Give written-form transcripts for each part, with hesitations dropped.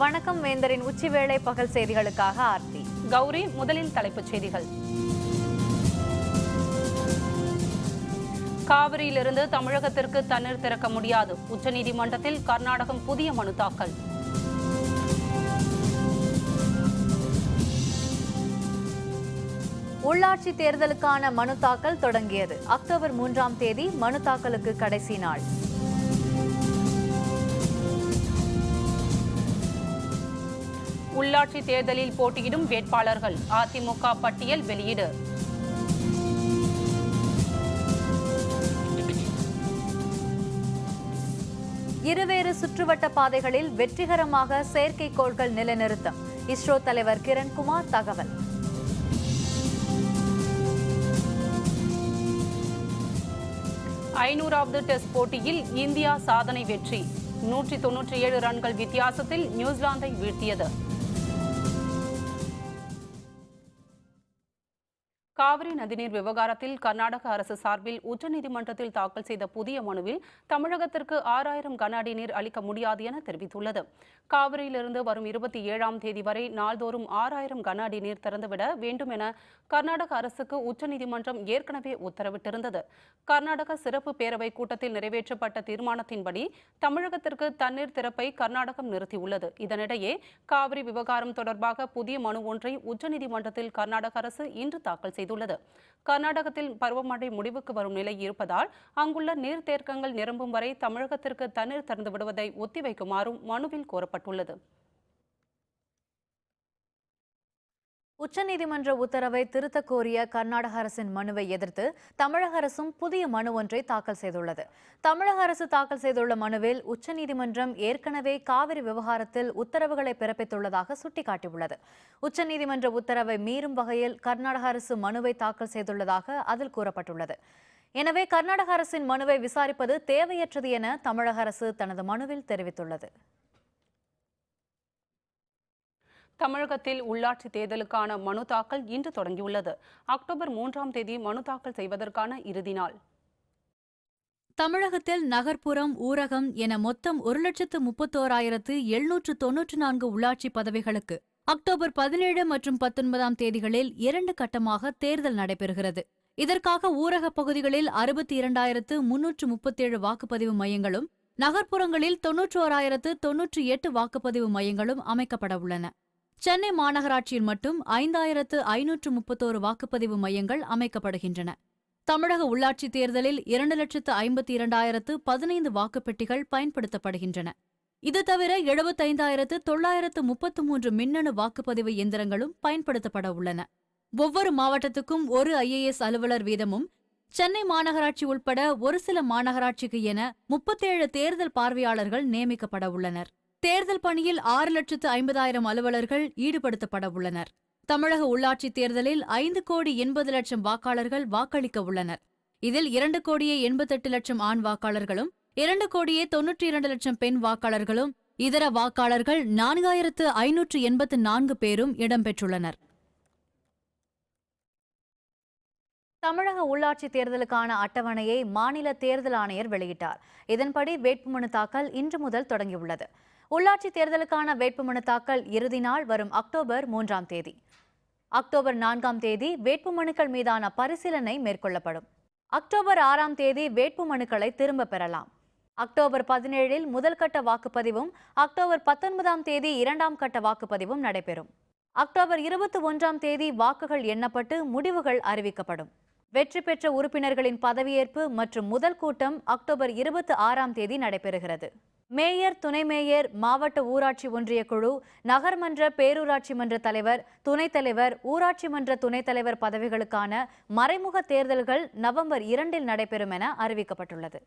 வணக்கம் வேந்தரின் உச்சிவேளை பகல் செய்திகளுக்காக ஆர்த்தி. கௌரி, முதலில் தலைப்புச் செய்திகள். காவிரியிலிருந்து தமிழகத்திற்கு தண்ணீர் திறக்க முடியாது. உச்சநீதிமன்றத்தில் கர்நாடகம் புதிய மனு தாக்கல். உள்ளாட்சி தேர்தலுக்கான மனு தாக்கல் தொடங்கியது. அக்டோபர் 3ஆம் தேதி மனு தாக்கலுக்கு கடைசி நாள். உள்ளாட்சி தேர்தலில் போட்டியிடும் வேட்பாளர்கள் அதிமுக பட்டியல் வெளியீடு. இருவேறு சுற்றுவட்ட பாதைகளில் வெற்றிகரமாக செயற்கைக்கோள்கள் நிலைநிறுத்தம். இஸ்ரோ தலைவர் கிரண்குமார் தகவல். ஐநூறாவது டெஸ்ட் போட்டியில் இந்தியா சாதனை வெற்றி. 197 ரன்கள் வித்தியாசத்தில் நியூசிலாந்தை வீழ்த்தியது. காவிரி நதிநீர் விவகாரத்தில் கர்நாடக அரசு சார்பில் உச்சநீதிமன்றத்தில் தாக்கல் செய்த புதிய மனுவில் தமிழகத்திற்கு 6000 கன அடி நீர் அளிக்க முடியாது என தெரிவித்துள்ளது. காவிரியிலிருந்து வரும் 27ஆம் தேதி வரை நாள்தோறும் 6000 கன அடி நீர் திறந்துவிட வேண்டும் என கர்நாடக அரசுக்கு உச்சநீதிமன்றம் ஏற்கனவே உத்தரவிட்டிருந்தது. கர்நாடக சிறப்பு பேரவை கூட்டத்தில் நிறைவேற்றப்பட்ட தீர்மானத்தின்படி தமிழகத்திற்கு தண்ணீர் திறப்பை கர்நாடகம் நிறுத்தியுள்ளது. இதனிடையே காவிரி விவகாரம் தொடர்பாக புதிய மனு ஒன்றை உச்சநீதிமன்றத்தில் கர்நாடக அரசு இன்று தாக்கல் செய்துள்ளது. கர்நாடகத்தில் பருவமழை முடிவுக்கு வரும் நிலை இருப்பதால் அங்குள்ள நீர்த்தேக்கங்கள் நிரம்பும் வரை தமிழகத்திற்கு தண்ணீர் திறந்து விடுவதை ஒத்திவைக்குமாறும் மனுவில் கோரப்பட்டுள்ளது. உச்சநீதிமன்ற உத்தரவை திருத்தக் கோரிய கர்நாடக அரசின் மனுவை எதிர்த்து தமிழக அரசும் புதிய மனு ஒன்றை தாக்கல் செய்துள்ளது. தமிழக அரசு தாக்கல் செய்துள்ள மனுவில் உச்சநீதிமன்றம் ஏற்கனவே காவிரி விவகாரத்தில் உத்தரவுகளை பிறப்பித்துள்ளதாக சுட்டிக்காட்டியுள்ளது. உச்சநீதிமன்ற உத்தரவை மீறும் வகையில் கர்நாடக அரசு மனுவை தாக்கல் செய்துள்ளதாக அதில் கூறப்பட்டுள்ளது. எனவே கர்நாடக அரசின் மனுவை விசாரிப்பது தேவையற்றது என தமிழக அரசு தனது மனுவில் தெரிவித்துள்ளது. தமிழகத்தில் உள்ளாட்சி தேர்தலுக்கான மனு தாக்கல் இன்று தொடங்கியுள்ளது. அக்டோபர் 3ஆம் தேதி மனு தாக்கல் செய்வதற்கான இறுதி நாள். தமிழகத்தில் நகர்ப்புறம், ஊரகம் என மொத்தம் 1,31,794 உள்ளாட்சி பதவிகளுக்கு அக்டோபர் 17 மற்றும் 19ஆம் தேதிகளில் 2 கட்டமாக தேர்தல் நடைபெறுகிறது. இதற்காக ஊரகப் பகுதிகளில் 62,337 வாக்குப்பதிவு மையங்களும், நகர்ப்புறங்களில் 91,098 வாக்குப்பதிவு மையங்களும் அமைக்கப்பட உள்ளன. சென்னை மாநகராட்சியில் மட்டும் 5,531 வாக்குப்பதிவு மையங்கள் அமைக்கப்படுகின்றன. தமிழக உள்ளாட்சித் தேர்தலில் 2,52,015 வாக்குப்பெட்டிகள் பயன்படுத்தப்படுகின்றன. இது தவிர 75,933 மின்னணு வாக்குப்பதிவு எந்திரங்களும் பயன்படுத்தப்பட உள்ளன. ஒவ்வொரு மாவட்டத்துக்கும் ஒரு IAS அலுவலர் வீதமும், சென்னை மாநகராட்சி உட்பட ஒரு சில மாநகராட்சிக்கு என 37 தேர்தல் பார்வையாளர்கள் நியமிக்கப்பட உள்ளனர். தேர்தல் பணியில் 6,50,000 அலுவலர்கள் ஈடுபடுத்தப்பட உள்ளனர். தமிழக உள்ளாட்சித் தேர்தலில் 5,80,00,000 வாக்காளர்கள் வாக்களிக்க உள்ளனர். இதில் 2,88,00,000 ஆண் வாக்காளர்களும், 2,92,00,000 பெண் வாக்காளர்களும், இதர வாக்காளர்கள் 4,584 பேரும் இடம்பெற்றுள்ளனர். தமிழக உள்ளாட்சி தேர்தலுக்கான அட்டவணையை மாநில தேர்தல் ஆணையர் வெளியிட்டார். இதன்படி வேட்புமனு தாக்கல் இன்று முதல் தொடங்கியுள்ளது. உள்ளாட்சி தேர்தலுக்கான வேட்புமனு தாக்கல் இறுதி நாள் வரும் அக்டோபர் 3ஆம் தேதி. அக்டோபர் 4ஆம் தேதி வேட்புமனுக்கள் மீதான பரிசீலனை மேற்கொள்ளப்படும். அக்டோபர் 6ஆம் தேதி வேட்புமனுக்களை திரும்பப் பெறலாம். அக்டோபர் 17இல் முதல் கட்ட வாக்குப்பதிவும், அக்டோபர் 19ஆம் தேதி 2ஆம் கட்ட வாக்குப்பதிவும் நடைபெறும். அக்டோபர் 21ஆம் தேதி வாக்குகள் எண்ணப்பட்டு முடிவுகள் அறிவிக்கப்படும். வெற்றி பெற்ற உறுப்பினர்களின் பதவியேற்பு மற்றும் முதல் கூட்டம் அக்டோபர் 26ஆம் தேதி நடைபெறுகிறது. மேயர், துணை மேயர், மாவட்ட ஊராட்சி ஒன்றிய குழு, நகர்மன்ற பேரூராட்சி மன்ற தலைவர், துணைத் தலைவர், ஊராட்சி மன்ற துணைத் தலைவர் பதவிகளுக்கான மறைமுக தேர்தல்கள் நவம்பர் 2இல் நடைபெறும் என அறிவிக்கப்பட்டுள்ளது.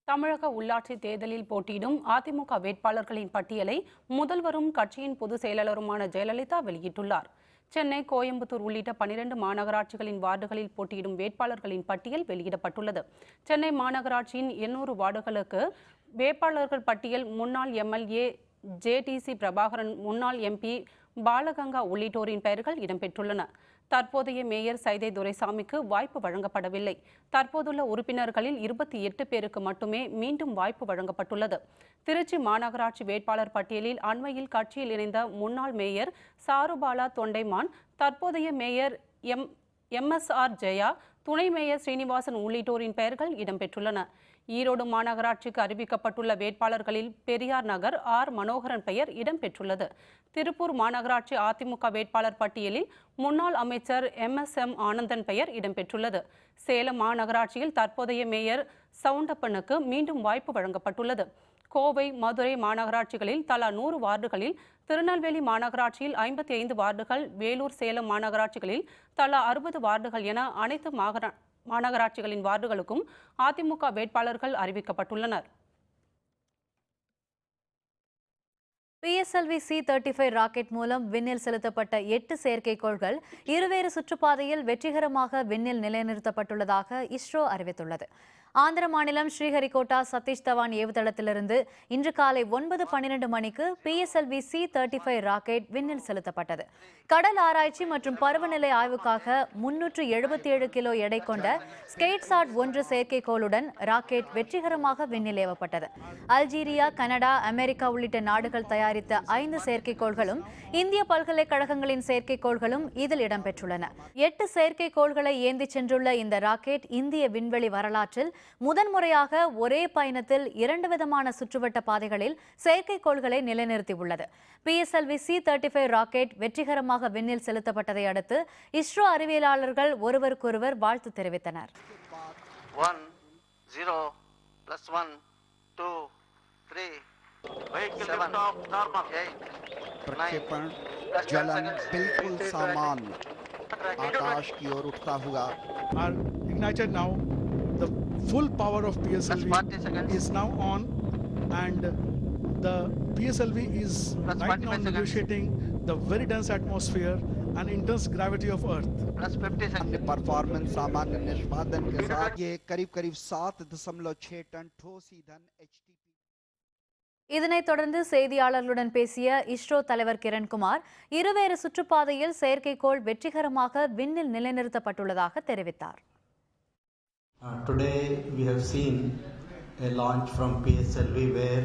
தமிழக உள்ளாட்சி தேர்தலில் போட்டியிடும் அதிமுக வேட்பாளர்களின் பட்டியலை முதல்வரும் கட்சியின் பொதுச் செயலாளருமான ஜெயலலிதா வெளியிட்டுள்ளார். சென்னை, கோயம்புத்தூர் உள்ளிட்ட 12 மாநகராட்சிகளின் வார்டுகளில் போட்டியிடும் வேட்பாளர்களின் பட்டியல் வெளியிடப்பட்டுள்ளது. சென்னை மாநகராட்சியின் 800 வார்டுகளுக்கு வேட்பாளர்கள் பட்டியல் முன்னாள் MLA JTC பிரபாகரன், முன்னாள் MP பாலகங்கா உள்ளிட்டோரின் பெயர்கள் இடம்பெற்றுள்ளன. தற்போதைய மேயர் சைதை துரைசாமிக்கு வாய்ப்பு வழங்கப்படவில்லை. தற்போதுள்ள உறுப்பினர்களில் 28 பேருக்கு மட்டுமே மீண்டும் வாய்ப்பு வழங்கப்பட்டுள்ளது. திருச்சி மாநகராட்சி வேட்பாளர் பட்டியலில் அண்மையில் கட்சியில் இணைந்த முன்னாள் மேயர் சாருபாலா தொண்டைமான், தற்போதைய மேயர் MSR ஜெயா, துணை மேயர் ஸ்ரீனிவாசன் உள்ளிட்டோரின் பெயர்கள் இடம்பெற்றுள்ளன. ஈரோடு மாநகராட்சிக்கு அறிவிக்கப்பட்டுள்ள வேட்பாளர்களில் பெரியார் நகர் மனோகரன் பெயர் இடம்பெற்றுள்ளது. திருப்பூர் மாநகராட்சி அதிமுக வேட்பாளர் பட்டியலில் முன்னாள் அமைச்சர் MSM ஆனந்தன் பெயர் இடம்பெற்றுள்ளது. சேலம் மாநகராட்சியில் தற்போதைய மேயர் சவுண்டப்பனுக்கு மீண்டும் வாய்ப்பு வழங்கப்பட்டுள்ளது. கோவை, மதுரை மாநகராட்சிகளில் தலா 100 வார்டுகளில், திருநெல்வேலி மாநகராட்சியில் 55 வார்டுகள், வேலூர், சேலம் மாநகராட்சிகளில் தலா 60 வார்டுகள் என அனைத்து மாநகராட்சிகளின் வார்டுகளுக்கும் அதிமுக வேட்பாளர்கள் அறிவிக்கப்பட்டுள்ளனர். PSLV C-35 ராக்கெட் மூலம் விண்ணில் செலுத்தப்பட்ட 8 செயற்கைக்கோள்கள் இருவேறு சுற்றுப்பாதையில் வெற்றிகரமாக விண்ணில் நிலைநிறுத்தப்பட்டுள்ளதாக இஸ்ரோ அறிவித்துள்ளது. ஆந்திர மாநிலம் ஸ்ரீஹரிகோட்டா சதீஷ் தவான் ஏவுதளத்திலிருந்து இன்று காலை 9:12 மணிக்கு PSLV C-35 ராக்கெட் விண்ணில் செலுத்தப்பட்டது. கடல் ஆராய்ச்சி மற்றும் பருவநிலை ஆய்வுக்காக 377 கிலோ எடை கொண்ட ஸ்கேட்சாட் 1 செயற்கைக்கோளுடன் ராக்கெட் வெற்றிகரமாக விண்ணில் ஏவப்பட்டது. அல்ஜீரியா, கனடா, அமெரிக்கா உள்ளிட்ட நாடுகள் தயாரித்த 5 செயற்கைக்கோள்களும் இந்திய பல்கலைக்கழகங்களின் செயற்கைக்கோள்களும் இதில் இடம்பெற்றுள்ளன. 8 செயற்கைக்கோள்களை ஏந்தி சென்றுள்ள இந்த ராக்கெட் இந்திய விண்வெளி வரலாற்றில் முதன்முறையாக ஒரே பயணத்தில் 2 விதமான சுற்றுவட்ட பாதைகளில் செயற்கைக்கோள்களை நிலைநிறுத்தியுள்ளது. PSLV C-35 ராக்கெட் வெற்றிகரமாக விண்ணில் செலுத்தப்பட்டதை அடுத்து இஸ்ரோ அறிவியலாளர்கள் ஒருவருக்கொருவர் வாழ்த்து தெரிவித்தனர். 1 0 +1 2 3 vehicle lift off normal 8 प्रक्षेपण जलन बिल्कुल सामान्य आकाश की ओर उठता हुआ are ignited now. The full power of PSLV 40 seconds. is now on, and the PSLV is Plus right 45 now seconds. negotiating the very dense atmosphere and intense gravity of Earth. +50 अन्य seconds. Performance सामान्य निष्पादन के साथ ये करीब 7.6 ton ठोस ईंधन HTP இதனைத் தொடர்ந்து செய்தியாளர்களுடன் பேசிய இஸ்ரோ தலைவர் கிரண்குமார், இருவேறு சுற்றுப்பாதையில் செயற்கைக்கோள் வெற்றிகரமாக விண்ணில் நிலைநிறுத்தப்பட்டுள்ளதாக தெரிவித்தார். Today we have seen a launch from PSLV where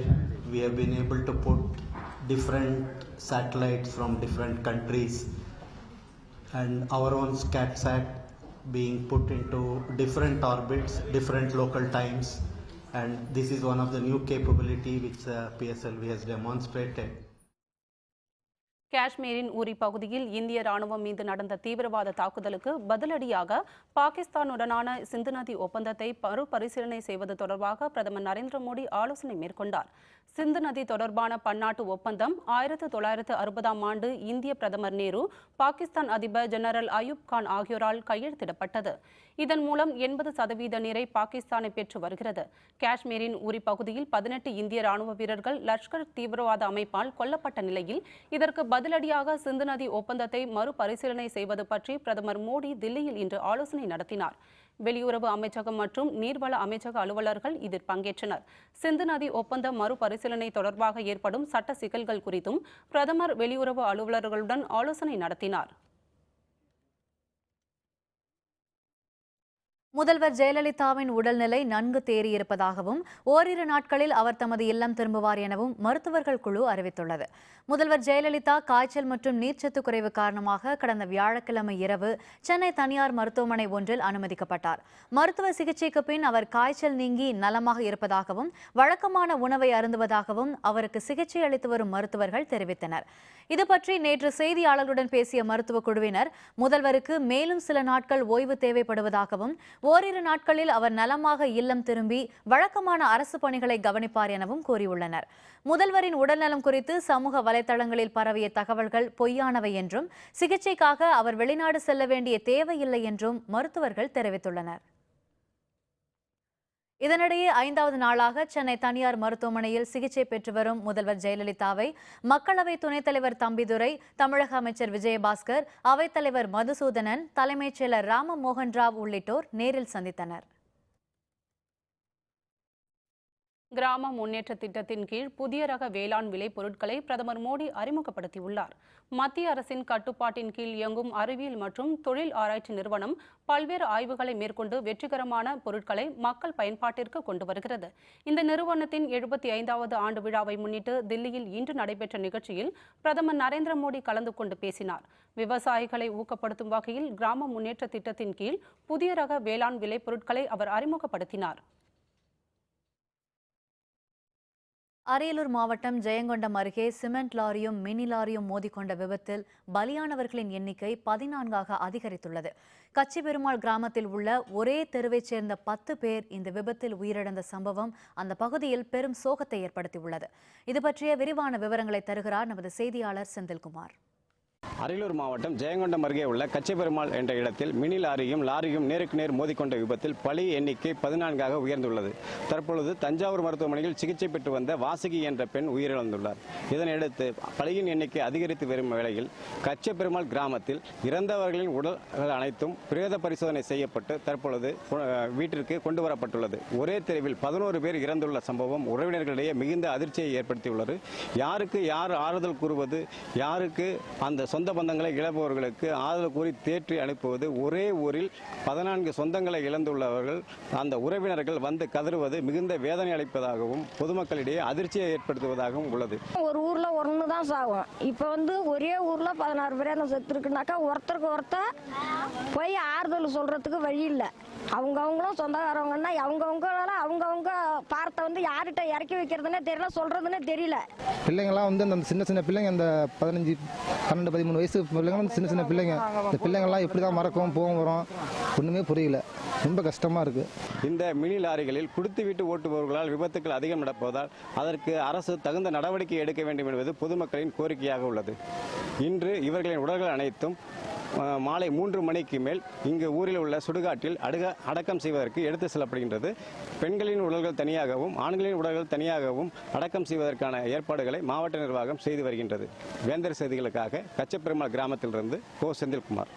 we have been able to put different satellites from different countries and our own SCATSAT being put into different orbits, different local times, and this is one of the new capability which PSLV has demonstrated. காஷ்மீரின் உரி பகுதியில் இந்திய ராணுவம் மீது நடந்த தீவிரவாத தாக்குதலுக்கு பதிலடியாக பாகிஸ்தானுடனான சிந்து நதி ஒப்பந்தத்தை மறுபரிசீலனை செய்வது தொடர்பாக பிரதமர் நரேந்திர மோடி ஆலோசனை மேற்கொண்டார். சிந்து நதி தொடர்பான பன்னாட்டு ஒப்பந்தம் 1960ஆம் ஆண்டு இந்திய பிரதமர் நேரு, பாகிஸ்தான் அதிபர் ஜெனரல் அயூப் கான் ஆகியோரால் கையெழுத்திடப்பட்டது. இதன் மூலம் 80% நீரை பாகிஸ்தானை பெற்று வருகிறது. காஷ்மீரின் உரி பகுதியில் 18 இந்திய ராணுவ வீரர்கள் லஷ்கர் தீவிரவாத அமைப்பால் கொல்லப்பட்ட நிலையில் இதற்கு பதிலடியாக சிந்து நதி ஒப்பந்தத்தை மறுபரிசீலனை செய்வது பற்றி பிரதமர் மோடி தில்லியில் இன்று ஆலோசனை நடத்தினார். வெளியுறவு அமைச்சகம் மற்றும் நீர்வள அமைச்சக அலுவலர்கள் இதில் பங்கேற்றனர். சிந்து நதி ஒப்பந்த மறுபரிசீலனை தொடர்பாக ஏற்படும் சட்ட சிக்கல்கள் குறித்தும் பிரதமர் வெளியுறவு அலுவலர்களுடன் ஆலோசனை நடத்தினார். முதல்வர் ஜெயலலிதாவின் உடல்நிலை நன்கு தேறியிருப்பதாகவும் ஓரிரு நாட்களில் அவர் தமது இல்லம் திரும்புவார் எனவும் மருத்துவர்கள் குழு அறிவித்துள்ளது. முதல்வர் ஜெயலலிதா காய்ச்சல் மற்றும் நீர்ச்சத்து குறைவு காரணமாக கடந்த வியாழக்கிழமை இரவு சென்னை தனியார் மருத்துவமனை ஒன்றில் அனுமதிக்கப்பட்டார். மருத்துவ சிகிச்சைக்கு பின் அவர் காய்ச்சல் நீங்கி நலமாக இருப்பதாகவும் வழக்கமான உணவை அருந்துவதாகவும் அவருக்கு சிகிச்சை அளித்து வரும் மருத்துவர்கள் தெரிவித்தனர். இதுபற்றி நேற்று செய்தியாளர்களுடன் பேசிய மருத்துவ குழுவினர், முதல்வருக்கு மேலும் சில நாட்கள் ஓய்வு தேவைப்படுவதாகவும் ஓரிரு நாட்களில் அவர் நலமாக இல்லம் திரும்பி வழக்கமான அரசு பணிகளை கவனிப்பார் எனவும் கூறியுள்ளனர். முதல்வரின் உடல்நலம் குறித்து சமூக வலைதளங்களில் பரவிய தகவல்கள் பொய்யானவை என்றும் சிகிச்சைக்காக அவர் வெளிநாடு செல்ல வேண்டிய தேவையில்லை என்றும் மருத்துவர்கள் தெரிவித்துள்ளனர். இதனிடையே 5வது நாளாக சென்னை தனியார் மருத்துவமனையில் சிகிச்சை பெற்று வரும் முதல்வர் ஜெயலலிதாவை மக்களவை துணைத் தலைவர் தம்பிதுரை, தமிழக அமைச்சர் விஜயபாஸ்கர், அவைத்தலைவர் மதுசூதனன், தலைமைச் செயலர் ராம மோகன் ராவ் உள்ளிட்டோர் நேரில் சந்தித்தனர். கிராம முன்னேற்ற திட்டத்தின் கீழ் புதிய ரக வேளாண் விளை பொருட்களை பிரதமர் மோடி அறிமுகப்படுத்தியுள்ளார். மத்திய அரசின் கட்டுப்பாட்டின் கீழ் இயங்கும் அறிவியல் மற்றும் தொழில் ஆராய்ச்சி நிறுவனம் பல்வேறு ஆய்வுகளை மேற்கொண்டு வெற்றிகரமான பொருட்களை மக்கள் பயன்பாட்டிற்கு கொண்டு வருகிறது. இந்த நிறுவனத்தின் 75வது ஆண்டு விழாவை முன்னிட்டு தில்லியில் இன்று நடைபெற்ற நிகழ்ச்சியில் பிரதமர் நரேந்திர மோடி கலந்து கொண்டு பேசினார். விவசாயிகளை ஊக்கப்படுத்தும் வகையில் கிராம முன்னேற்ற திட்டத்தின் கீழ் புதிய ரக வேளாண் விளை பொருட்களை அவர் அறிமுகப்படுத்தினார். அரியலூர் மாவட்டம் ஜெயங்கொண்டம் அருகே சிமெண்ட் லாரியும் மினி லாரியும் மோதிக்கொண்ட விபத்தில் பலியானவர்களின் எண்ணிக்கை 14ஆக அதிகரித்துள்ளது. கச்சிபெருமாள் கிராமத்தில் உள்ள ஒரே தெருவைச் சேர்ந்த 10 பேர் இந்த விபத்தில் உயிரிழந்த சம்பவம் அந்த பகுதியில் பெரும் சோகத்தை ஏற்படுத்தியுள்ளது. இது பற்றிய விரிவான விவரங்களை தருகிறார் நமது செய்தியாளர் செந்தில்குமார். அரியலூர் மாவட்டம் ஜெயங்கொண்டம் அருகே உள்ள கச்சிபெருமாள் என்ற இடத்தில் மினி லாரியும் நேருக்கு நேர் மோதிக்கொண்ட விபத்தில் பலி எண்ணிக்கை 14ஆக உயர்ந்துள்ளது. தற்பொழுது தஞ்சாவூர் மருத்துவமனையில் சிகிச்சை பெற்று வந்த வாசுகி என்ற பெண் உயிரிழந்துள்ளார். இதனையடுத்து பலியின் எண்ணிக்கை அதிகரித்து வரும் வேளையில் கச்சிபெருமாள் கிராமத்தில் இறந்தவர்களின் உடல்கள் அனைத்தும் பிரேத பரிசோதனை செய்யப்பட்டு தற்பொழுது வீட்டிற்கு கொண்டு வரப்பட்டுள்ளது. ஒரே தெருவில் 11 பேர் இறந்துள்ள சம்பவம் உறவினர்களிடையே மிகுந்த அதிர்ச்சியை ஏற்படுத்தியுள்ளது. யாருக்கு யார் ஆறுதல் கூறுவது, யாருக்கு அந்த சொந்த பந்தங்களை இழப்பவர்களுக்கு ஆதரவு கூறி தேற்றி அனுப்புவது. ஒரே ஊரில் 14 சொந்தங்களை இழந்துள்ளவர்கள் அந்த உறவினர்கள் வந்து கதறுவது மிகுந்த வேதனை அளிப்பதாகவும் பொதுமக்களிடையே அதிர்ச்சியை ஏற்படுத்துவதாகவும் உள்ளது. ஒரு ஊர்ல ஒன்று தான் சாகும். இப்போ ஒரே ஊர்ல 16 பேர் செத்து இருக்குனாக்கா ஒருத்தருக்கு ஒருத்தர் போய் ஆறுதல் சொல்றதுக்கு வழி இல்லை. அவங்களும் சொந்தக்காரவங்கன்னா அவங்கவுங்களால அவங்கவுங்க பார்த்த யார்கிட்ட இறக்கி வைக்கிறதுனே தெரியல, சொல்றதுன்னே தெரியல. பிள்ளைங்களாம் அந்த சின்ன பிள்ளைங்க, அந்த 15, 12, 13 வயசு பிள்ளைங்க, சின்ன பிள்ளைங்க, இந்த பிள்ளைங்கள்லாம் எப்படி தான் மறக்கும் போகும் வரும் ஒன்றுமே புரியல. ரொம்ப கஷ்டமாக இருக்குது. இந்த மினி லாரிகளில் குடுத்து வீட்டு ஓட்டுபவர்களால் விபத்துக்கள் அதிகம் நடப்பதால் அதற்கு அரசு தகுந்த நடவடிக்கை எடுக்க வேண்டும் என்பது பொதுமக்களின் கோரிக்கையாக உள்ளது. இன்று இவர்களின் உடல்கள் அனைத்தும் மாலை 3 மணிக்கு மேல் இங்கு ஊரில் உள்ள சுடுகாட்டில் அடக்கம் செய்வதற்கு எடுத்து செல்லப்படுகின்றது. பெண்களின் உடல்கள் தனியாகவும் ஆண்களின் உடல்கள் தனியாகவும் அடக்கம் செய்வதற்கான ஏற்பாடுகளை மாவட்ட நிர்வாகம் செய்து வருகின்றது. வேந்தர் செய்திகளுக்காக கச்சப்பெருமாள் கிராமத்திலிருந்து செந்தில்குமார்.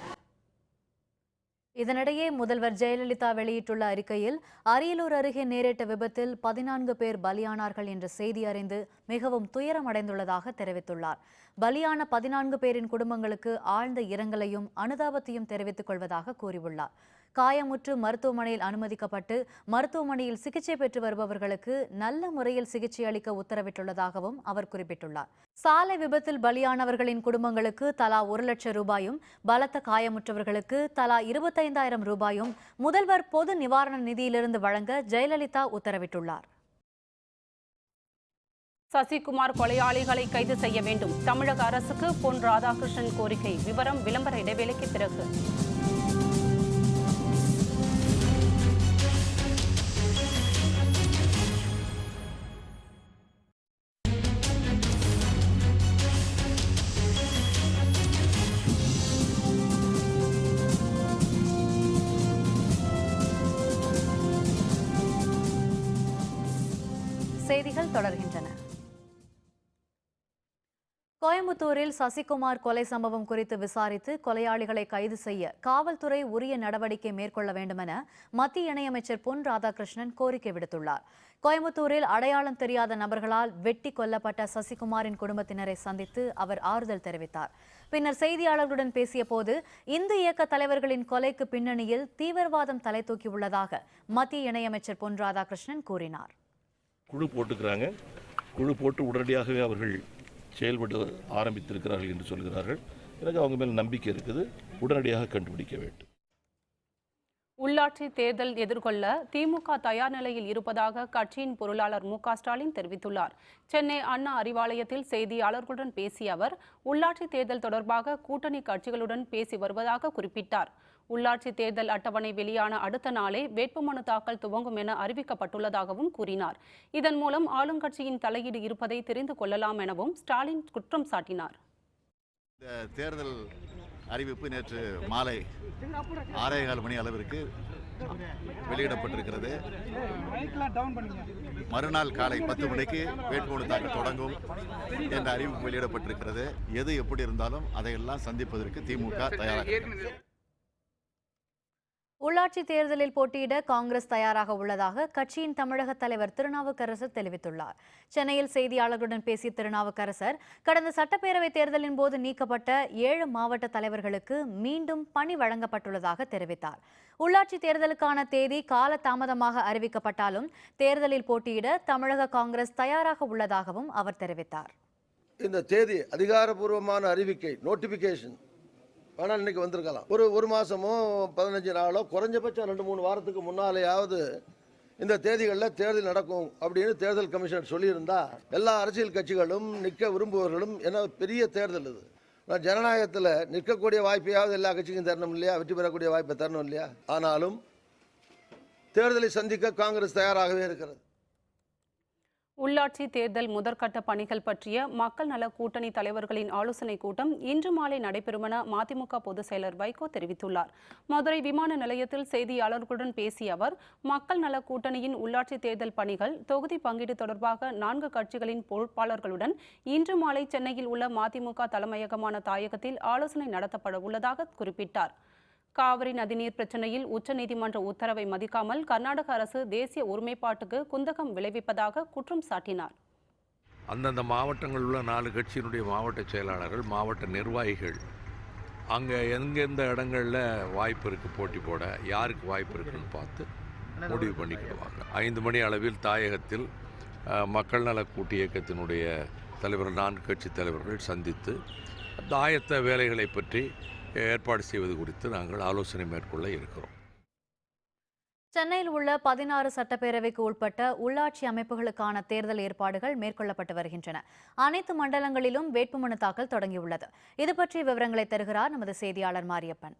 இதனிடையே முதல்வர் ஜெயலலிதா வெளியிட்டுள்ள அறிக்கையில் அரியலூர் அருகே நேரிட்ட விபத்தில் 14 பேர் பலியானார்கள் என்ற செய்தி அறிந்து மிகவும் துயரமடைந்துள்ளதாக தெரிவித்துள்ளார். பலியான 14 பேரின் குடும்பங்களுக்கு ஆழ்ந்த இரங்கலையும் அனுதாபத்தையும் தெரிவித்துக் கொள்வதாக கூறியுள்ளார். காயமுற்று மருத்துவமனையில் அனுமதிக்கப்பட்டு மருத்துவமனையில் சிகிச்சை பெற்று வருபவர்களுக்கு நல்ல முறையில் சிகிச்சை அளிக்க உத்தரவிட்டுள்ளதாகவும் அவர் குறிப்பிட்டுள்ளார். சாலை விபத்தில் பலியானவர்களின் குடும்பங்களுக்கு தலா 1 லட்சம் ரூபாயும், பலத்த காயமுற்றவர்களுக்கு தலா 25,000 ரூபாயும் முதல்வர் பொது நிவாரண நிதியிலிருந்து வழங்க ஜெயலலிதா உத்தரவிட்டுள்ளார். சசிகுமார் கொலையாளிகளை கைது செய்ய வேண்டும். தமிழக அரசுக்கு பொன் ராதாகிருஷ்ணன் கோரிக்கை. விவரம் விளம்பர இடைவேளைக்கு பிறகு. செய்திகள் தொடர்கின்றன. கோயம்புத்தூரில் சசிகுமார் கொலை சம்பவம் குறித்து விசாரித்து கொலையாளிகளை கைது செய்ய காவல்துறை உரிய நடவடிக்கை மேற்கொள்ள வேண்டுமென மத்திய இணையமைச்சர் பொன் ராதாகிருஷ்ணன் கோரிக்கை விடுத்துள்ளார். கோயம்புத்தூரில் அடையாளம் தெரியாத நபர்களால் வெட்டி கொல்லப்பட்ட சசிகுமாரின் குடும்பத்தினரை சந்தித்து அவர் ஆறுதல் தெரிவித்தார். பின்னர் செய்தியாளர்களுடன் பேசிய போது இந்து இயக்க தலைவர்களின் கொலைக்கு பின்னணியில் தீவிரவாதம் தலை தூக்கியுள்ளதாக மத்திய இணையமைச்சர் பொன் ராதாகிருஷ்ணன் கூறினார். குழு போட்டுக்கிறாங்க. குழு போட்டு உடனடியாகவே அவர்கள் செயல்பட்டு ஆரம்பித்திருக்கிறார்கள் என்று சொல்கிறார்கள். எனக்கு அவங்க மேல் நம்பிக்கை இருக்குது. உடனடியாக கண்டுபிடிக்க வேண்டும். உள்ளாட்சி தேர்தல் எதிர்கொள்ள திமுக தயார் நிலையில் இருப்பதாக கட்சியின் பொருளாளர் மு.க. ஸ்டாலின் தெரிவித்துள்ளார். சென்னை அண்ணா அறிவாலயத்தில் செய்தியாளர்களுடன் பேசிய அவர் உள்ளாட்சி தேர்தல் தொடர்பாக கூட்டணி கட்சிகளுடன் பேசி வருவதாக குறிப்பிட்டார். உள்ளாட்சி தேர்தல் அட்டவணை வெளியான அடுத்த நாளே வேட்புமனு தாக்கல் துவங்கும் என அறிவிக்கப்பட்டுள்ளதாகவும் கூறினார். இதன் மூலம் ஆளுங்கட்சியின் தலையீடு இருப்பதை தெரிந்து கொள்ளலாம் எனவும் ஸ்டாலின் குற்றம் சாட்டினார். தேர்தல் அறிவிப்பு நேற்று மாலை 6:15 மணி அளவிற்கு வெளியிடப்பட்டிருக்கிறது. மறுநாள் காலை 10 மணிக்கு வேட்புமனு தாக்கல் தொடங்கும் என்ற அறிவிப்பு வெளியிடப்பட்டிருக்கிறது. எது எப்படி இருந்தாலும் அதையெல்லாம் சந்திப்பதற்கு திமுக தயாராக இருக்கிறது. உள்ளாட்சி தேர்தலில் போட்டியிட காங்கிரஸ் தயாராக உள்ளதாக கட்சியின் தமிழக தலைவர் திருநாவுக்கரசர் தெரிவித்துள்ளார். சென்னையில் செய்தியாளர்களுடன் பேசிய திருநாவுக்கரசர், கடந்த சட்டப்பேரவைத் தேர்தலின் போது நீக்கப்பட்ட 7 மாவட்ட தலைவர்களுக்கு மீண்டும் பணி வழங்கப்பட்டுள்ளதாக தெரிவித்தார். உள்ளாட்சி தேர்தலுக்கான தேதி கால தாமதமாக அறிவிக்கப்பட்டாலும் தேர்தலில் போட்டியிட தமிழக காங்கிரஸ் தயாராக உள்ளதாகவும் அவர் தெரிவித்தார். இந்த தேதி அதிகாரப்பூர்வமான அறிவிக்கை நோட்டிபிகேஷன் ஆனால் இன்னைக்கு வந்திருக்கலாம். ஒரு மாதமோ 15 நாளோ குறைஞ்சபட்சம் 2-3 வாரத்துக்கு முன்னாலேயாவது இந்த தேதிகளில் தேர்தல் நடக்கும் அப்படின்னு தேர்தல் கமிஷனர் சொல்லியிருந்தா எல்லா அரசியல் கட்சிகளும் நிற்க விரும்புபவர்களும் ஏன்னா பெரிய தேர்தல் இது. நான் ஜனநாயகத்தில் நிற்கக்கூடிய வாய்ப்பையாவது எல்லா கட்சிக்கும் தரணும் இல்லையா, வெற்றி பெறக்கூடிய வாய்ப்பை தரணும் இல்லையா. ஆனாலும் தேர்தலை சந்திக்க காங்கிரஸ் தயாராகவே இருக்கிறது. உள்ளாட்சி தேர்தல் முதற்கட்ட பணிகள் பற்றிய மக்கள் நல கூட்டணி தலைவர்களின் ஆலோசனைக் கூட்டம் இன்று மாலை நடைபெறும் என மதிமுக பொதுச் செயலர் வைகோ தெரிவித்துள்ளார். மதுரை விமான நிலையத்தில் செய்தியாளர்களுடன் பேசிய அவர், மக்கள் நல கூட்டணியின் உள்ளாட்சி தேர்தல் பணிகள், தொகுதி பங்கீடு தொடர்பாக 4 கட்சிகளின் பொறுப்பாளர்களுடன் இன்று மாலை சென்னையில் உள்ள மதிமுக தலைமையகமான தாயகத்தில் ஆலோசனை நடத்தப்பட உள்ளதாக குறிப்பிட்டார். காவிரி நதிநீர் பிரச்சினையில் உச்சநீதிமன்ற உத்தரவை மதிக்காமல் கர்நாடக அரசு தேசிய ஒருமைப்பாட்டுக்கு குந்தகம் விளைவிப்பதாக குற்றம் சாட்டினார். அந்தந்த மாவட்டங்களில் உள்ள 4 கட்சியினுடைய மாவட்ட செயலாளர்கள், மாவட்ட நிர்வாகிகள் அங்கே எந்தெந்த இடங்களில் வாய்ப்பு இருக்குது போட்டி போட, யாருக்கு வாய்ப்பு இருக்குன்னு பார்த்து முடிவு பண்ணிக்கிடுவாங்க. 5 மணி அளவில் தாயகத்தில் மக்கள் நல கூட்டு இயக்கத்தினுடைய தலைவர்கள், 4 கட்சி தலைவர்கள் சந்தித்து தாயத்த வேலைகளை பற்றி ஏற்பாடு செய்வது குறித்து நாங்கள் ஆலோசனை மேற்கொள்ள இருக்கிறோம். சென்னையில் உள்ள 16 சட்டப்பேரவைக்கு உட்பட்ட உள்ளாட்சி அமைப்புகளுக்கான தேர்தல் ஏற்பாடுகள் மேற்கொள்ளப்பட்டு வருகின்றன. அனைத்து மண்டலங்களிலும் வேட்புமனு தாக்கல் தொடங்கியுள்ளது. இது பற்றிய விவரங்களை தருகிறார் நமது செய்தியாளர் மாரியப்பன்.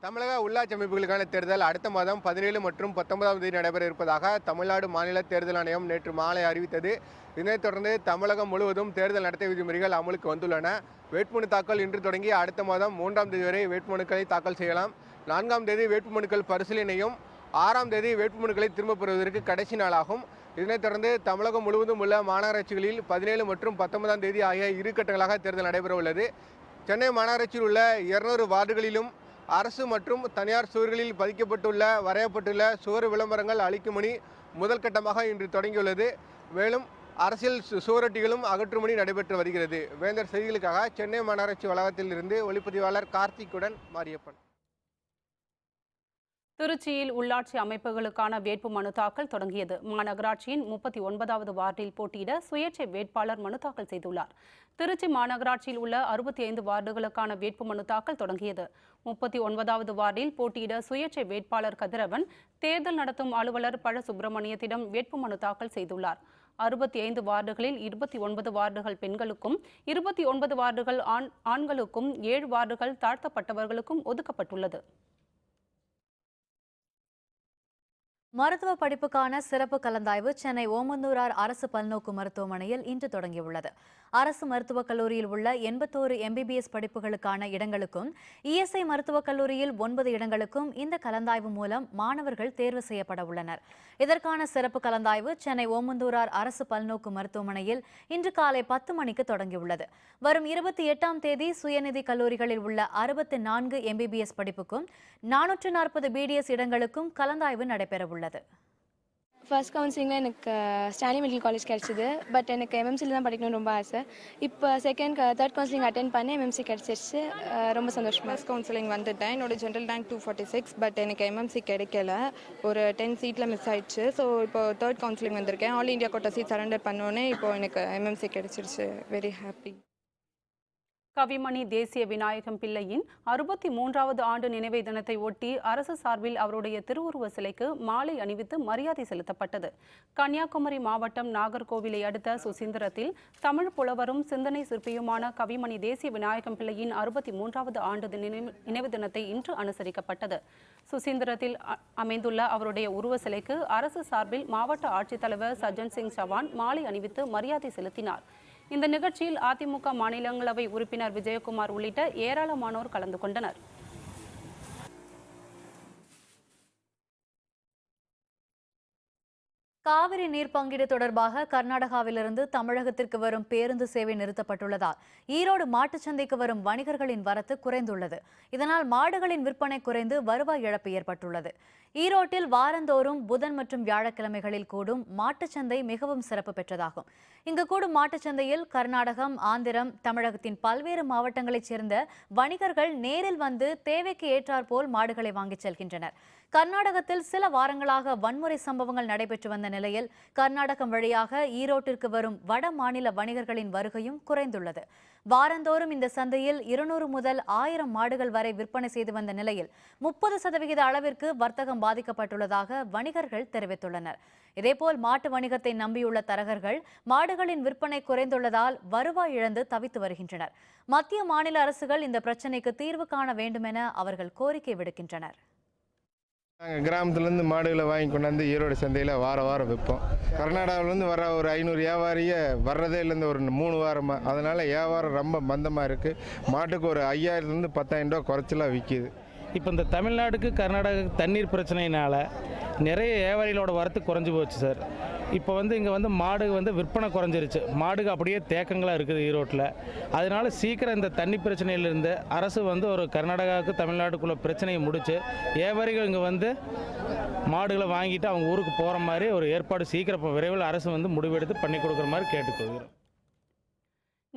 தமிழக உள்ளாட்சி அமைப்புகளுக்கான தேர்தல் அடுத்த மாதம் 17 மற்றும் 19ஆம் தேதி நடைபெற இருப்பதாக தமிழ்நாடு மாநில தேர்தல் ஆணையம் நேற்று மாலை அறிவித்தது. இதனைத் தொடர்ந்து தமிழகம் முழுவதும் தேர்தல் நடத்தை விதிமுறைகள் அமலுக்கு வந்துள்ளன. வேட்புமனு தாக்கல் இன்று தொடங்கி அடுத்த மாதம் 3ஆம் தேதி வரை வேட்புமனுக்களை தாக்கல் செய்யலாம். 4ஆம் தேதி வேட்புமனுக்கள் பரிசீலனையும் 6ஆம் தேதி வேட்புமனுக்களை திரும்பப் பெறுவதற்கு கடைசி நாளாகும். இதனைத் தொடர்ந்து தமிழகம் முழுவதும் உள்ள மாநகராட்சிகளில் 17 மற்றும் 19ஆம் தேதி ஆகிய 2 கட்டங்களாக தேர்தல் நடைபெற உள்ளது. சென்னை மாநகராட்சியில் உள்ள 200 வார்டுகளிலும் அரசு மற்றும் தனியார் சுவர்களில் பதிக்கப்பட்டுள்ள வரையப்பட்டுள்ள சுவர் விளம்பரங்கள் அளிக்கும் பணி முதல் கட்டமாக இன்று தொடங்கியுள்ளது. மேலும் அரசியல் சுவரொட்டிகளும் அகற்றும் பணி நடைபெற்று வருகிறது. வேந்தர் செய்திகளுக்காக சென்னை மாநகராட்சி வளாகத்தில் இருந்து ஒளிப்பதிவாளர் கார்த்திக்குடன் மாரியப்பன். திருச்சியில் உள்ளாட்சி அமைப்புகளுக்கான வேட்பு மனு தாக்கல் தொடங்கியது. மாநகராட்சியின் 39வது வார்டில் போட்டியிட சுயேட்சை வேட்பாளர் மனு தாக்கல் செய்துள்ளார். திருச்சி மாநகராட்சியில் உள்ள 65 வார்டுகளுக்கான வேட்பு மனு தாக்கல் தொடங்கியது. 39வது வார்டில் போட்டியிட சுயேட்சை வேட்பாளர் கதிரவன் தேர்தல் நடத்தும் அலுவலர் பழ சுப்பிரமணியத்திடம் வேட்பு மனு தாக்கல் செய்துள்ளார். 65 வார்டுகளில் 29 வார்டுகள் பெண்களுக்கும், 29 வார்டுகள் ஆண்களுக்கும், 7 வார்டுகள் தாழ்த்தப்பட்டவர்களுக்கும் ஒதுக்கப்பட்டுள்ளது. மருத்துவ படிப்புக்கான சிறப்பு கலந்தாய்வு சென்னை ஓமந்தூரார் அரசு பல்நோக்கு மருத்துவமனையில் இன்று தொடங்கியுள்ளது. அரசு மருத்துவக் கல்லூரியில் உள்ள 81 MBBS படிப்புகளுக்கான இடங்களுக்கும், இஎஸ்ஐ மருத்துவக் கல்லூரியில் 9 இடங்களுக்கும் இந்த கலந்தாய்வு மூலம் மாணவர்கள் தேர்வு செய்யப்பட உள்ளனர். இதற்கான சிறப்பு கலந்தாய்வு சென்னை ஓமந்தூரார் அரசு பல்நோக்கு மருத்துவமனையில் இன்று காலை 10 மணிக்கு தொடங்கியுள்ளது. வரும் 28ஆம் தேதி சுயநிதி கல்லூரிகளில் உள்ள 64 MBBS படிப்புக்கும் 440 BDS இடங்களுக்கும் கலந்தாய்வு நடைபெறவுள்ளது. ஃபர்ஸ்ட் கவுன்சிலிங்கில் எனக்கு ஸ்டான்லி மெடிக்கல் காலேஜ் கிடச்சிது. பட் எனக்கு எம்எம்சியில் தான் படிக்கணும்னு ரொம்ப ஆசை. இப்போ தேர்ட் கவுன்சிலிங் அட்டென்ட் பண்ணி எம்எம்சி கிடச்சிருச்சு. ரொம்ப சந்தோஷமாக. ஃபர்ஸ்ட் கவுன்சிலிங் வந்துட்டேன். என்னோட ஜென்ரல் ரேங்க் 246. பட் எனக்கு எம்எம்சி கிடைக்கல. ஒரு 10 சீட்டில் மிஸ் ஆயிடுச்சு. ஸோ இப்போ தேர்ட் கவுன்சிலிங் வந்திருக்கேன். All India quota seat surrender பண்ணோன்னே இப்போ எனக்கு எம்எம்சி கிடச்சிருச்சு. Very happy. கவிமணி தேசிய விநாயகம் பிள்ளையின் 63வது ஆண்டு நினைவு தினத்தை ஒட்டி அரசு சார்பில் அவருடைய திருவுருவ சிலைக்கு மாலை அணிவித்து மரியாதை செலுத்தப்பட்டது. கன்னியாகுமரி மாவட்டம் நாகர்கோவிலை அடுத்த சுசீந்திரத்தில் தமிழ் புலவரும் சிந்தனை சிற்பியுமான கவிமணி தேசிய விநாயகம் பிள்ளையின் 63வது ஆண்டு நினைவு தினத்தை இன்று அனுசரிக்கப்பட்டது. சுசீந்திரத்தில் அமைந்துள்ள அவருடைய உருவ சிலைக்கு அரசு சார்பில் மாவட்ட ஆட்சித்தலைவர் சஜ்ஜன் சிங் சவான் மாலை அணிவித்து மரியாதை செலுத்தினார். இந்த நிகழ்ச்சியில் அதிமுக மாநிலங்களவை உறுப்பினர் விஜயகுமார் உள்ளிட்ட ஏராளமானோர் கலந்து கொண்டனர். காவிரி நீர் பங்கீடு தொடர்பாக கர்நாடகாவிலிருந்து தமிழகத்திற்கு வரும் பேருந்து சேவை நிறுத்தப்பட்டுள்ளதால் ஈரோடு மாட்டுச்சந்தைக்கு வரும் வணிகர்களின் வரத்து குறைந்துள்ளது. இதனால் மாடுகளின் விற்பனை குறைந்து வருவாய் இழப்பு ஏற்பட்டுள்ளது. ஈரோட்டில் வாரந்தோறும் புதன் மற்றும் வியாழக்கிழமைகளில் கூடும் மாட்டுச்சந்தை மிகவும் சிறப்பு பெற்றதாகும். இங்கு கூடும் மாட்டுச்சந்தையில் கர்நாடகம், ஆந்திரம், தமிழகத்தின் பல்வேறு மாவட்டங்களைச் சேர்ந்த வணிகர்கள் நேரில் வந்து தேவைக்கு ஏற்றாற்போல் மாடுகளை வாங்கிச் செல்கின்றனர். கர்நாடகத்தில் சில வாரங்களாக வன்முறை சம்பவங்கள் நடைபெற்று வந்த நிலையில் கர்நாடகம் வழியாக ஈரோட்டிற்கு வரும் வட மாநில வணிகர்களின் வருகையும் குறைந்துள்ளது. வாரந்தோறும் இந்த சந்தையில் 200 முதல் 1000 மாடுகள் வரை விற்பனை செய்து வந்த நிலையில் 30% அளவிற்கு வர்த்தகம் பாதிக்கப்பட்டுள்ளதாக வணிகர்கள் தெரிவித்துள்ளனர். இதேபோல் மாட்டு வணிகத்தை நம்பியுள்ள தரகர்கள் மாடுகளின் விற்பனை குறைந்துள்ளதால் வருவாய் இழந்து தவித்து வருகின்றனர். மத்திய மாநில அரசுகள் இந்த பிரச்சினைக்கு தீர்வு காண வேண்டும் என அவர்கள் கோரிக்கை விடுக்கின்றனர். நாங்கள் கிராமத்துலேருந்து மாடுகளை வாங்கி கொண்டாந்து ஈரோடு சந்தையில் வாரம் விற்போம். கர்நாடகாவிலேருந்து வர ஒரு 500 வியாபாரியை வர்றதே இல்லைருந்து ஒரு 3 வாரமாக. அதனால் வியாபாரம் ரொம்ப மந்தமாக இருக்குது. மாட்டுக்கு ஒரு 5000 10,000 ரூபா குறைச்சலாக விற்கிது. இப்போ இந்த தமிழ்நாட்டுக்கு கர்நாடகாவுக்கு தண்ணீர் பிரச்சனையினால் நிறைய வியாபாரிகளோட வரத்து குறைஞ்சி போச்சு சார். இப்போ இங்கே மாடு விற்பனை குறைஞ்சிருச்சு. மாடுக்கு அப்படியே தேக்கங்களாக இருக்குது ஈரோட்டில். அதனால சீக்கிரம் இந்த தண்ணி பிரச்சனையிலிருந்து அரசு ஒரு கர்நாடகாவுக்கு தமிழ்நாட்டுக்குள்ள பிரச்சனையை முடிச்சு வியாபாரிகள் இங்கே மாடுகளை வாங்கிட்டு அவங்க ஊருக்கு போகிற மாதிரி ஒரு ஏற்பாடு சீக்கிரம் விரைவில் அரசு முடிவெடுத்து பண்ணி கொடுக்குற மாதிரி கேட்டுக்கொள்கிறோம்.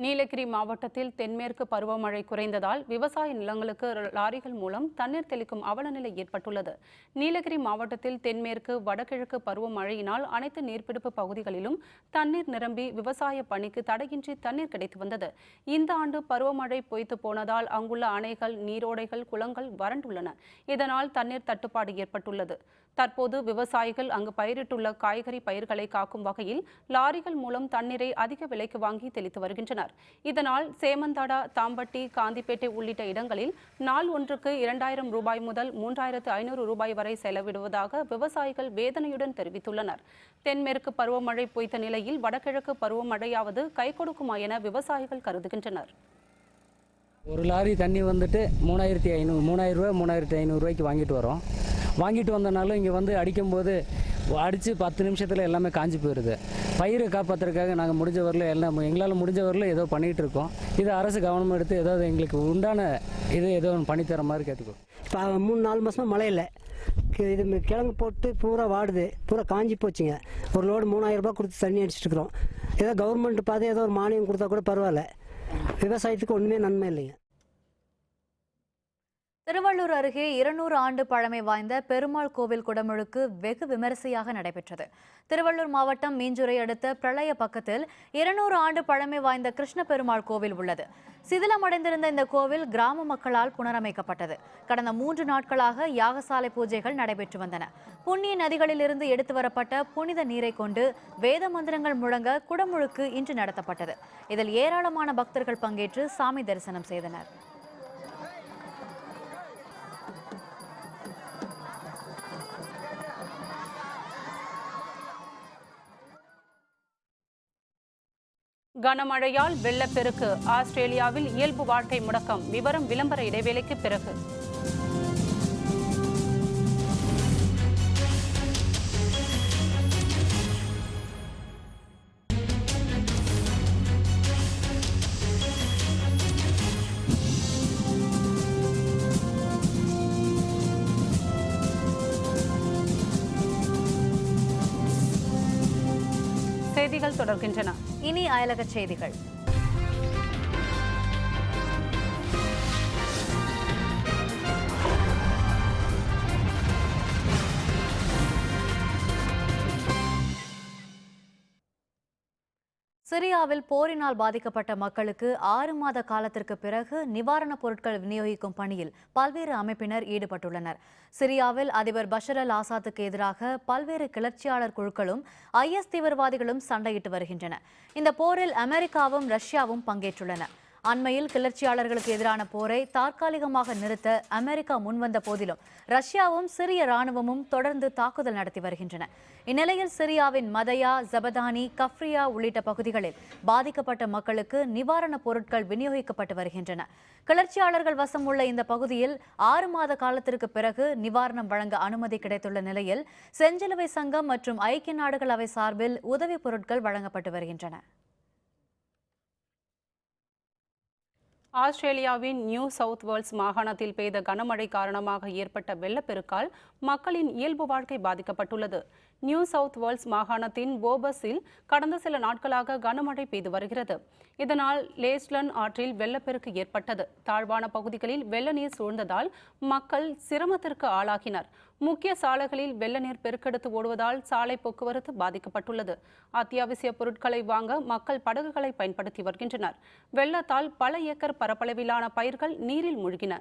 நீலகிரி மாவட்டத்தில் தென்மேற்கு பருவமழை குறைந்ததால் விவசாய நிலங்களுக்கு லாரிகள் மூலம் தண்ணீர் தெளிக்கும் அவலநிலை ஏற்பட்டுள்ளது. நீலகிரி மாவட்டத்தில் தென்மேற்கு வடகிழக்கு பருவமழையினால் அனைத்து நீர்பிடிப்பு பகுதிகளிலும் தண்ணீர் நிரம்பி விவசாய பணிக்கு தடையின்றி தண்ணீர் கிடைத்து வந்தது. இந்த ஆண்டு பருவமழை பொய்த்து போனதால் அங்குள்ள அணைகள், நீரோடைகள், குளங்கள் வறண்டுள்ளன. இதனால் தண்ணீர் தட்டுப்பாடு ஏற்பட்டுள்ளது. தற்போது விவசாயிகள் அங்கு பயிரிட்டுள்ள காய்கறி பயிர்களை காக்கும் வகையில் லாரிகள் மூலம் தண்ணீரை அதிக விலைக்கு வாங்கி தெளித்து வருகின்றனர். இதனால் சேமந்தாடா, தாம்பட்டி, காந்திப்பேட்டை உள்ளிட்ட இடங்களில் நாள் ஒன்றுக்கு 2000 ரூபாய் முதல் 3500 ரூபாய் வரை செலவிடுவதாக விவசாயிகள் வேதனையுடன் தெரிவித்துள்ளனர். தென்மேற்கு பருவமழை பொய்த்த நிலையில் வடகிழக்கு பருவமழையாவது கை கொடுக்குமா என விவசாயிகள் கருதுகின்றனர். ஒரு லாரி தண்ணி 3500 3500 ரூபாய்க்கு வாங்கிட்டு வரோம். வாங்கிட்டு வந்தனாலும் இங்கே அடிக்கும்போது அடித்து 10 நிமிஷத்தில் எல்லாமே காஞ்சி போயிடுது. பயிரை காப்பாற்றுறதுக்காக நாங்கள் முடிஞ்ச வரல எங்களால் முடிஞ்ச வரல ஏதோ பண்ணிகிட்டு இருக்கோம். இது அரசு கவனம் எடுத்து ஏதாவது எங்களுக்கு உண்டான ஏதோ ஒன்று பண்ணித்தர மாதிரி கேட்டுக்கோ. இப்போ 3-4 மாதமாக மழை இல்லை. இது கிழங்கு போட்டு பூரா வாடுது, பூரா காஞ்சி போச்சுங்க. ஒரு லோடு 3000 ரூபாய் கொடுத்து தண்ணி அடிச்சுட்டு இருக்கிறோம். ஏதோ கவர்மெண்ட் பார்த்து ஏதோ ஒரு மானியம் கொடுத்தா கூட பரவாயில்ல. விவசாயத்துக்கு ஒன்றுமே நன்மை இல்லைங்க. திருவள்ளூர் அருகே 200 ஆண்டு பழமை வாய்ந்த பெருமாள் கோவில் குடமுழுக்கு வெகு விமரிசையாக நடைபெற்றது. திருவள்ளூர் மாவட்டம் மீஞ்சுரை அடுத்த பிரளய பக்கத்தில் 200 ஆண்டு பழமை வாய்ந்த கிருஷ்ண பெருமாள் கோவில் உள்ளது. சிதிலமடைந்திருந்த இந்த கோவில் கிராம மக்களால் புனரமைக்கப்பட்டது. கடந்த 3 நாட்களாக யாகசாலை பூஜைகள் நடைபெற்று வந்தன. புண்ணிய நதிகளிலிருந்து எடுத்து வரப்பட்ட புனித நீரை கொண்டு வேத மந்திரங்கள் முழங்க குடமுழுக்கு இன்று நடத்தப்பட்டது. இதில் ஏராளமான பக்தர்கள் பங்கேற்று சாமி தரிசனம் செய்தனர். கனமழையால் வெள்ளப்பெருக்கு. ஆஸ்திரேலியாவில் இயல்பு வாழ்க்கை முடக்கம். விவரம் விளம்பர இடைவேளைக்கு பிறகு. செய்திகள் தொடர்கின்றன. இனி அயலக செய்திகள். சிரியாவில் போரினால் பாதிக்கப்பட்ட மக்களுக்கு 6 மாத காலத்திற்கு பிறகு நிவாரணப் பொருட்கள் விநியோகிக்கும் பணியில் பல்வேறு அமைப்பினர் ஈடுபட்டுள்ளனர். சிரியாவில் அதிபர் பஷர் அல் ஆசாத்துக்கு எதிராக பல்வேறு கிளர்ச்சியாளர் குழுக்களும் IS தீவிரவாதிகளும் சண்டையிட்டு வருகின்றன. இந்த போரில் அமெரிக்காவும் ரஷ்யாவும் பங்கேற்றுள்ளன. அண்மையில் கிளர்ச்சியாளர்களுக்கு எதிரான போரை தற்காலிகமாக நிறுத்த அமெரிக்கா முன்வந்த போதிலும் ரஷ்யாவும் சிரிய ராணுவமும் தொடர்ந்து தாக்குதல் நடத்தி வருகின்றன. இந்நிலையில் சிரியாவின் மதயா, ஜபதானி, கஃப்ரியா உள்ளிட்ட பகுதிகளில் பாதிக்கப்பட்ட மக்களுக்கு நிவாரணப் பொருட்கள் விநியோகிக்கப்பட்டு வருகின்றன. கிளர்ச்சியாளர்கள் வசம் உள்ள இந்த பகுதியில் 6 மாத காலத்திற்கு பிறகு நிவாரணம் வழங்க அனுமதி கிடைத்துள்ள நிலையில் செஞ்சிலுவை சங்கம் மற்றும் ஐக்கிய நாடுகள் அவை சார்பில் உதவிப் பொருட்கள் வழங்கப்பட்டு வருகின்றன. ஆஸ்திரேலியாவின் நியூ சவுத் வேல்ஸ் மாகாணத்தில் பெய்த கனமழை காரணமாக ஏற்பட்ட வெள்ளப்பெருக்கால் மக்களின் இயல்பு வாழ்க்கை பாதிக்கப்பட்டுள்ளது. நியூ சவுத் வேல்ஸ் மாகாணத்தின் போபஸில் கடந்த சில நாட்களாக கனமழை பெய்து வருகிறது. இதனால் லேஸ்லன் ஆற்றில் வெள்ளப்பெருக்கு ஏற்பட்டது. தாழ்வான பகுதிகளில் வெள்ள நீர் சூழ்ந்ததால் மக்கள் சிரமத்திற்கு ஆளாகினர். முக்கிய சாலைகளில் வெள்ள நீர் பெருக்கெடுத்து ஓடுவதால் சாலை போக்குவரத்து பாதிக்கப்பட்டுள்ளது. அத்தியாவசிய பொருட்களை வாங்க மக்கள் படகுகளை பயன்படுத்தி வருகின்றனர். வெள்ளத்தால் பல ஏக்கர் பரப்பளவிலான பயிர்கள் நீரில் மூழ்கின.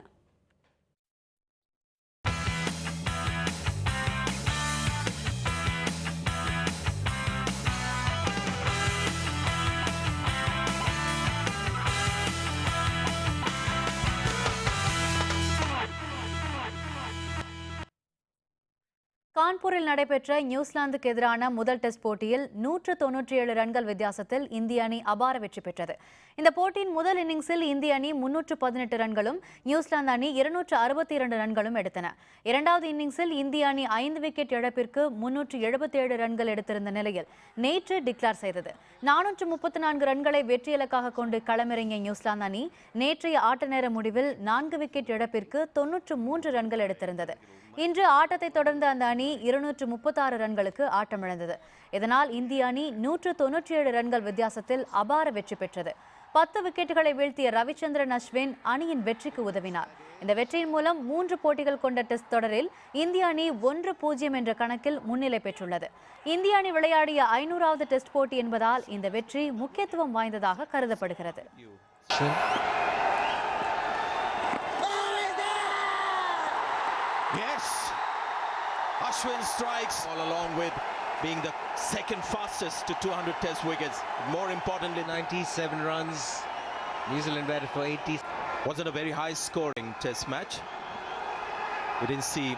கான்பூரில் நடைபெற்ற நியூசிலாந்துக்கு எதிரான முதல் டெஸ்ட் போட்டியில் 197 ரன்கள் வித்தியாசத்தில் இந்திய அணி அபார வெற்றி பெற்றது. இந்த போட்டியின் முதல் இன்னிங்ஸில் இந்திய அணி 318 ரன்களும் நியூசிலாந்து அணி 262 ரன்களும் எடுத்தன. இரண்டாவது இன்னிங்ஸில் இந்திய அணி 5 விக்கெட் இழப்பிற்கு 377 ரன்கள் எடுத்திருந்த நிலையில் நேற்று டிக்ளேர் செய்தது. 434 ரன்களை வெற்றி இலக்காக கொண்டு களமிறங்கிய நியூசிலாந்து அணி நேற்றைய ஆட்ட நேர முடிவில் 4 விக்கெட் இழப்பிற்கு 93 ரன்கள் எடுத்திருந்தது. இன்று ஆட்டத்தை தொடர்ந்து அந்த அணி 236 ரன்களுக்கு ஆட்டமிழந்தது. இதனால் இந்திய அணி 197 ரன்கள் வித்தியாசத்தில் அபார வெற்றி பெற்றது. 10 விக்கெட்டுகளை வீழ்த்திய ரவிச்சந்திரன் அஸ்வின் அணியின் வெற்றிக்கு உதவினார். இந்த வெற்றியின் மூலம் 3 போட்டிகள் கொண்ட டெஸ்ட் தொடரில் இந்திய அணி 1-0 என்ற கணக்கில் முன்னிலை பெற்றுள்ளது. இந்திய அணி விளையாடிய 500வது டெஸ்ட் போட்டி என்பதால் இந்த வெற்றி முக்கியத்துவம் வாய்ந்ததாக கருதப்படுகிறது. Yes, Ashwin strikes all along with being the second fastest to 200 test wickets. More importantly, 97 runs. New Zealand batted for 80. Wasn't a very high scoring test match. We didn't see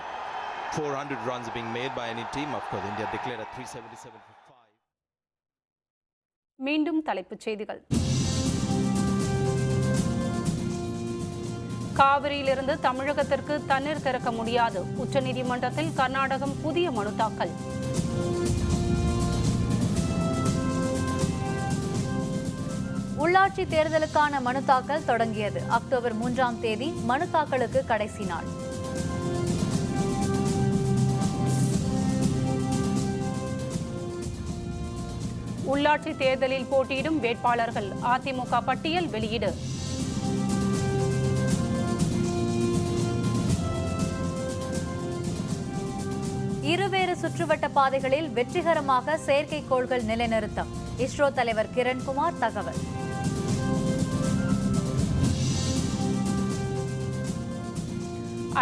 400 runs being made by any team. Of course, India declared a 377 for 5. மீண்டும் தலைப்புச் செய்திகள். காவிரியிலிருந்து தமிழகத்திற்கு தண்ணீர் திறக்க முடியாது. உச்சநீதிமன்றத்தில் கர்நாடகம் புதிய மனு தாக்கல். உள்ளாட்சி தேர்தலுக்கான மனு தாக்கல் தொடங்கியது. அக்டோபர் 3ஆம் தேதி மனு தாக்கலுக்கு கடைசி நாள். உள்ளாட்சி தேர்தலில் போட்டியிடும் வேட்பாளர்கள் அதிமுக பட்டியல் வெளியீடு. இருவேறு சுற்றுவட்ட பாதைகளில் வெற்றிகரமாக செயற்கைக்கோள்கள் நிலைநிறுத்தம். இஸ்ரோ தலைவர் கிரண்குமார் தகவல்.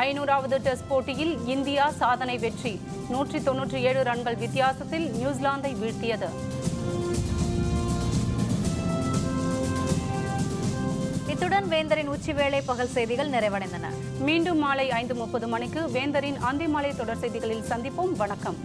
ஐநூறாவது டெஸ்ட் போட்டியில் இந்தியா சாதனை வெற்றி. 197 ரன்கள் வித்தியாசத்தில் நியூசிலாந்தை வீழ்த்தியது. இத்துடன் வேந்தரின் உச்சிவேளை பகல் செய்திகள் நிறைவடைந்தன. மீண்டும் மாலை 5:30 மணிக்கு வேந்தரின் அந்திமாலை தொடர் செய்திகளில் சந்திப்போம். வணக்கம்.